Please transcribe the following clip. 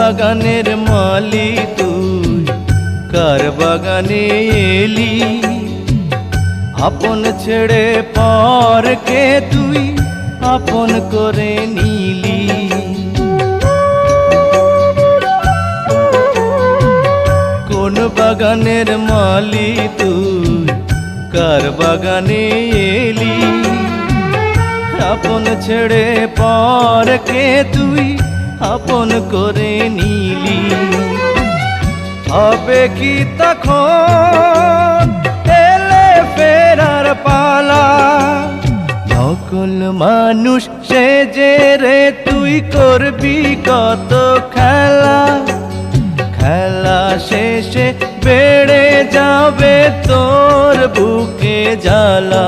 বাগানের মালি তুই, কার বাগানে এলি? আপন ছেড়ে পরকে তুই আপন করে নিলি। কোন বাগানের মালি তুই, কার বাগানে এলি? আপন ছেড়ে পরকে তুই আপন করে নিলি। হবে কি তখন এলে ফেরার পালা? নকল মানুষ সেজে রে তুই করবি কত খেলা। খেলা শেষে বেড়ে যাবে তোর বুকে জ্বালা।